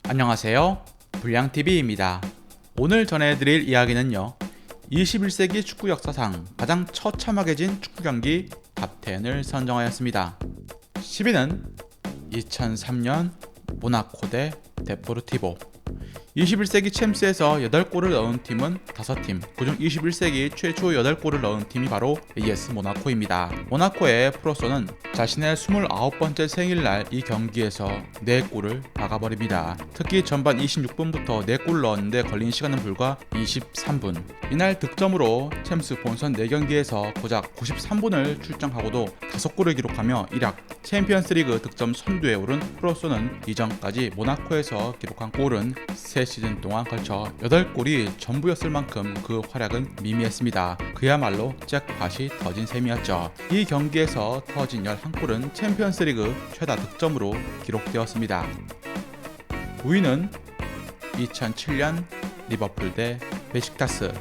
안녕하세요, 불량TV입니다. 오늘 전해드릴 이야기는요, 21세기 축구 역사상 가장 처참하게 진 축구 경기 탑10을 선정하였습니다. 10위는 2003년 모나코 대 데포르티보. 21세기 챔스에서 8골을 넣은 팀은 5팀, 그중 21세기 최초 8골을 넣은 팀이 바로 AS 모나코입니다. 모나코의 프로소는 자신의 29번째 생일날 이 경기에서 4골을 박아버립니다. 특히 전반 26분부터 4골을 넣었는데 걸린 시간은 불과 23분. 이날 득점으로 챔스 본선 4경기에서 고작 93분을 출장하고도 5골을 기록하며 1약 챔피언스리그 득점 선두에 오른 프로소는 이전까지 모나코에서 기록한 골은 3시즌 동안 걸쳐 8골이 전부였을 만큼 그 활약은 미미했습니다. 그야말로 잭팟이 터진 셈이었죠. 이 경기에서 터진 11골은 챔피언스리그 최다 득점으로 기록되었습니다. 9위는 2007년 리버풀 대 베식타스.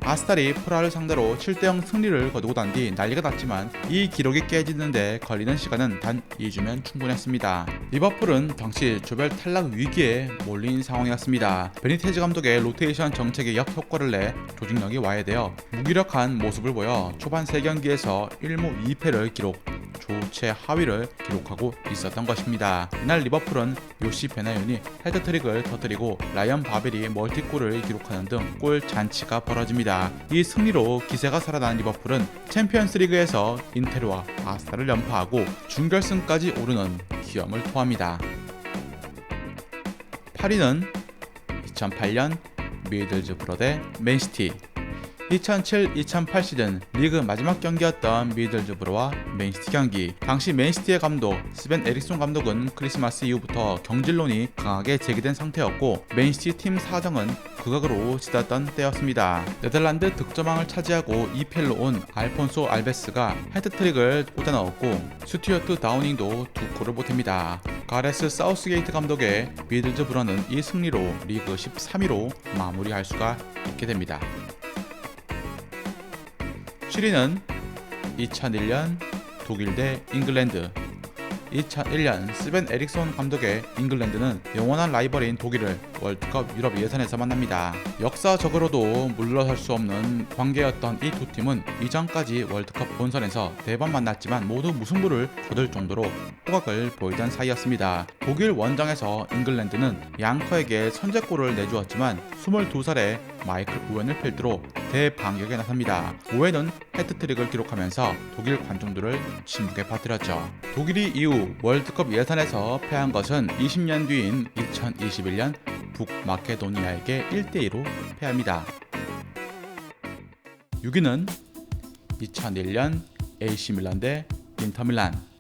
아스탈이 프라하를 상대로 7대0 승리를 거두고 난 뒤 난리가 났지만 이 기록이 깨지는데 걸리는 시간은 단 2주면 충분했습니다. 리버풀은 당시 조별 탈락 위기에 몰린 상황이었습니다. 베니테즈 감독의 로테이션 정책에 역효과를 내 조직력이 와해되어 무기력한 모습을 보여 초반 3경기에서 1무 2패를 기록, 조체 하위를 기록하고 있었던 것입니다. 이날 리버풀은 요시 베나윤이 헤드트릭을 터뜨리고 라이언 바벨이 멀티골을 기록하는 등 골 잔치가 벌어집니다. 이 승리로 기세가 살아난 리버풀은 챔피언스리그에서 인테르와 아스탈을 연파하고 준결승까지 오르는 기염을 토합니다. 8위는 2008년 미들즈브러 대 맨시티. 2007-2008 시즌 리그 마지막 경기였던 미들즈브러와 맨시티 경기. 당시 맨시티의 감독 스벤 에릭손 감독은 크리스마스 이후부터 경질론이 강하게 제기된 상태였고 맨시티 팀 사정은 극악으로 치닫던 때였습니다. 네덜란드 득점왕을 차지하고 2패로 온 알폰소 알베스가 헤드트릭을 꽂아 넣었고 스튜어트 다우닝도 2골을 보탭니다. 가레스 사우스게이트 감독의 미들즈브러는 이 승리로 리그 13위로 마무리할 수가 있게 됩니다. 7위는 2001년 독일 대 잉글랜드. 2001년 스벤 에릭손 감독의 잉글랜드는 영원한 라이벌인 독일을 월드컵 유럽 예선에서 만납니다. 역사적으로도 물러설 수 없는 관계였던 이 두 팀은 이전까지 월드컵 본선에서 4번 만났지만 모두 무승부를 거둘 정도로 호각을 보이던 사이였습니다. 독일 원정에서 잉글랜드는 양커에게 선제골을 내주었지만 22살의 마이클 오웬을 필두로 대반격에 나섭니다. 오웬은 헤트트릭을 기록하면서 독일 관중들을 침묵에 빠뜨렸죠. 독일이 이후 월드컵 예선에서 패한 것은 20년 뒤인 2021년 북마케도니아에게 1대2로 패합니다. 6위는 2001년 AC밀란 대 인터밀란.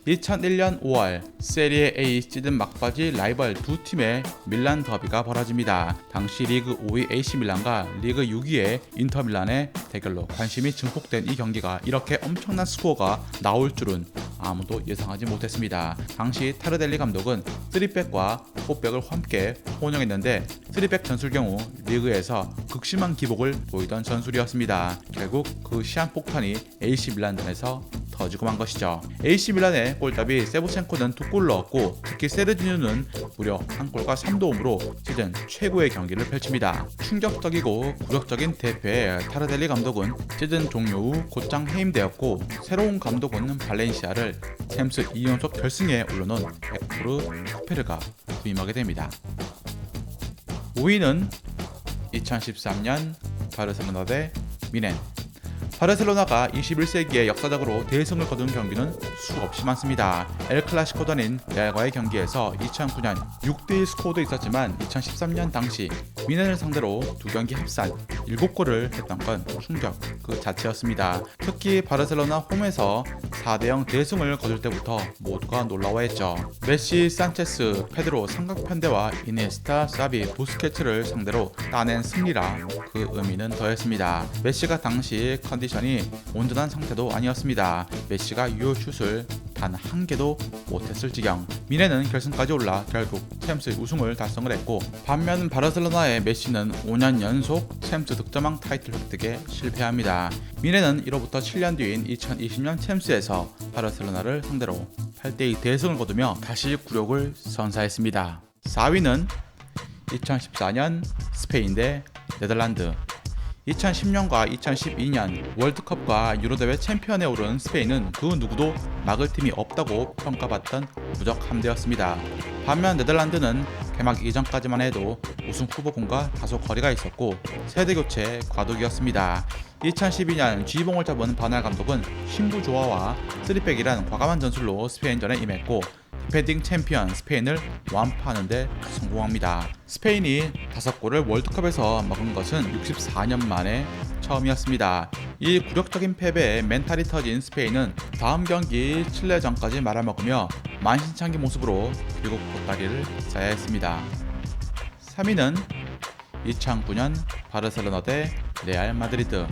2001년 5월 세리에 A 시즌 막바지 라이벌 두 팀의 밀란 더비가 벌어집니다. 당시 리그 5위 AC밀란과 리그 6위의 인터밀란의 대결로 관심이 증폭된 이 경기가 이렇게 엄청난 스코어가 나올 줄은 아무도 예상하지 못했습니다. 당시 타르델리 감독은 3백과 4백을 함께 혼용했는데 3백 전술 경우 리그에서 극심한 기복을 보이던 전술이었습니다. 결국 그 시한폭탄이 AC밀란전에서 터지고 만 것이죠. AC밀란의 골답이 세보첸코는 2골을 넣었고 특히 세르지뉴는 무려 1골과 3도움으로 시즌 최고의 경기를 펼칩니다. 충격적이고 굴욕적인 대패에 타르델리 감독은 시즌 종료 후 곧장 해임되었고 새로운 감독은 발렌시아를 챔스 2연속 결승에 올려놓은 에쿠르 쿠페르가 부임하게 됩니다. 5위는 2013년 바르셀로나 대 미넨. 바르셀로나가 21세기에 역사적으로 대승을 거둔 경기는 수없이 많습니다. 엘클라시코도 아닌 레알과의 경기에서 2009년 6대1 스코어도 있었지만 2013년 당시 미넨을 상대로 2경기 합산 7골을 했던 건 충격 그 자체였습니다. 특히 바르셀로나 홈에서 4대0 대승을 거둘 때부터 모두가 놀라워했죠. 메시, 산체스, 페드로 삼각편대와 이니에스타, 사비, 부스케츠를 상대로 따낸 승리라 그 의미는 더했습니다. 메시가 당시 컨디션이 온전한 상태도 아니었습니다. 메시가 유효슛을 단 한 개도 못했을 지경. 미넨은 결승까지 올라 결국 챔스 우승을 달성을 했고 반면 바르셀로나의 메시는 5년 연속 챔스 득점왕 타이틀 획득에 실패합니다. 미넨은 이로부터 7년 뒤인 2020년 챔스에서 바르셀로나를 상대로 8대2 대승을 거두며 다시 굴욕을 선사했습니다. 4위는 2014년 스페인 대 네덜란드. 2010년과 2012년 월드컵과 유로대회 챔피언에 오른 스페인은 그 누구도 막을 팀이 없다고 평가받던 무적 함대였습니다. 반면 네덜란드는 개막 이전까지만 해도 우승 후보군과 다소 거리가 있었고 세대교체 과도기였습니다. 2012년 쥐봉을 잡은 바날 감독은 신구 조화와 3백이란 과감한 전술로 스페인전에 임했고 디펜딩 챔피언 스페인을 완파하는 데 성공합니다. 스페인이 5골을 월드컵에서 먹은 것은 64년 만에 처음이었습니다. 이 굴욕적인 패배에 멘탈이 터진 스페인은 다음 경기 칠레전까지 말아먹으며 만신창기 모습으로 결국 보따리를 싸야 했습니다. 3위는 2009년 바르셀로나 대 레알 마드리드.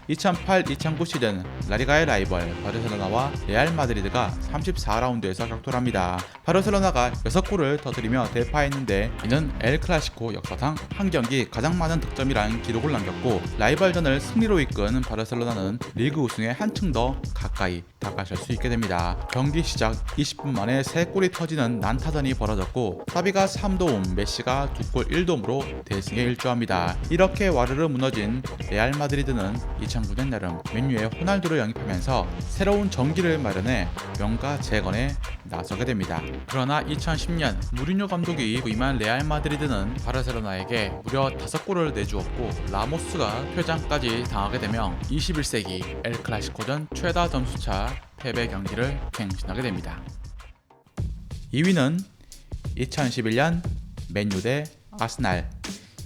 2008-2009 시즌 라리가의 라이벌 바르셀로나와 레알 마드리드가 34라운드에서 격돌 합니다. 바르셀로나가 6골을 터뜨리며 대파했는데 이는 엘 클라시코 역사상 한 경기 가장 많은 득점이라는 기록을 남겼고 라이벌전을 승리로 이끈 바르셀로나는 리그 우승에 한층 더 가까이 다가설 수 있게 됩니다. 경기 시작 20분 만에 3골이 터지는 난타전이 벌어졌고 사비가 3도움, 메시가 2골 1도움으로 대승에 일조합니다. 이렇게 와르르 무너진 레알 마드리드는 2009년 여름 맨유에 호날두를 영입하면서 새로운 전기를 마련해 명가 재건에 나서게 됩니다. 그러나 2010년 무리뉴 감독이 부임한 레알 마드리드는 바르셀로나에게 무려 5골을 내주었고 라모스가 퇴장까지 당하게 되며 21세기 엘 클라시코전 최다 점수차 패배 경기를 갱신하게 됩니다. 2위는 2011년 맨유 대 아스날.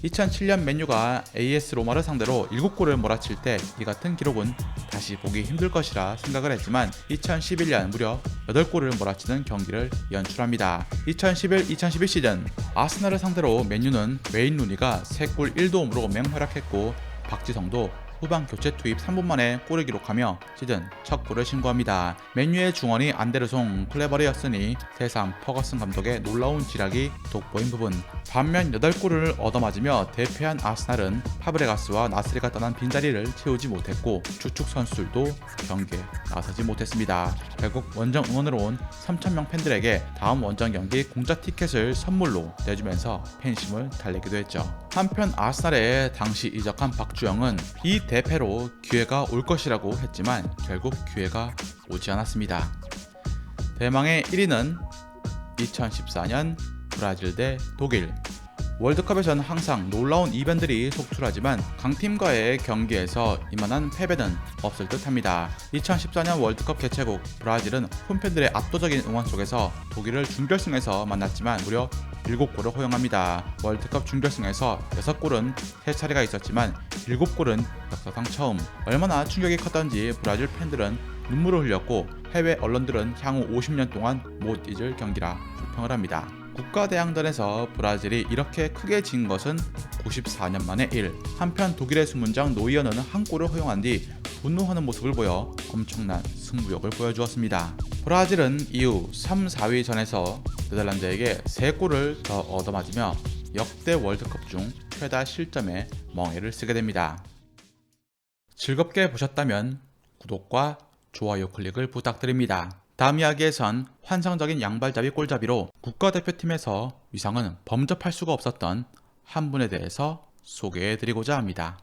2007년 맨유가 AS 로마를 상대로 7골을 몰아칠 때 이 같은 기록은 다시 보기 힘들 것이라 생각을 했지만 2011년 무려 8골을 몰아치는 경기를 연출합니다. 2011-2012 시즌 아스날을 상대로 맨유는 웨인 루니가 3골 1도움으로 맹활약했고 박지성도 후반 교체 투입 3분 만에 골을 기록하며 시즌 첫 골을 신고합니다. 맨유의 중원이 안데르송 클레버리였으니 새삼 퍼거슨 감독의 놀라운 지략이 돋보인 부분. 반면 8골을 얻어맞으며 대패한 아스날은 파브레가스와 나스리가 떠난 빈자리를 채우지 못했고 주축 선수들도 경기에 나서지 못했습니다. 결국 원정 응원으로 온 3,000명 팬들에게 다음 원정 경기 공짜 티켓을 선물로 내주면서 팬심을 달래기도 했죠. 한편 아스날에 당시 이적한 박주영은 이 대패로 기회가 올 것이라고 했지만 결국 기회가 오지 않았습니다. 대망의 1위는 2014년 브라질 대 독일. 월드컵에선 항상 놀라운 이변들이 속출하지만 강팀과의 경기에서 이만한 패배는 없을 듯합니다. 2014년 월드컵 개최국 브라질은 홈팬들의 압도적인 응원 속에서 독일을 준결승에서 만났지만 무려 7골을 허용합니다. 월드컵 준결승에서 6골은 3차례가 있었지만 7골은 역사상 처음. 얼마나 충격이 컸던지 브라질 팬들은 눈물을 흘렸고 해외 언론들은 향후 50년 동안 못 잊을 경기라 불평을 합니다. 국가대항전에서 브라질이 이렇게 크게 진 것은 94년 만의 일. 한편 독일의 수문장 노이어는 한 골을 허용한 뒤 분노하는 모습을 보여 엄청난 승부욕을 보여주었습니다. 브라질은 이후 3, 4위전에서 네덜란드에게 3골을 더 얻어맞으며 역대 월드컵 중 최다 실점에 멍해를 쓰게 됩니다. 즐겁게 보셨다면 구독과 좋아요 클릭을 부탁드립니다. 다음 이야기에선 환상적인 양발잡이 골잡이로 국가대표팀에서 위상은 범접할 수가 없었던 한 분에 대해서 소개해드리고자 합니다.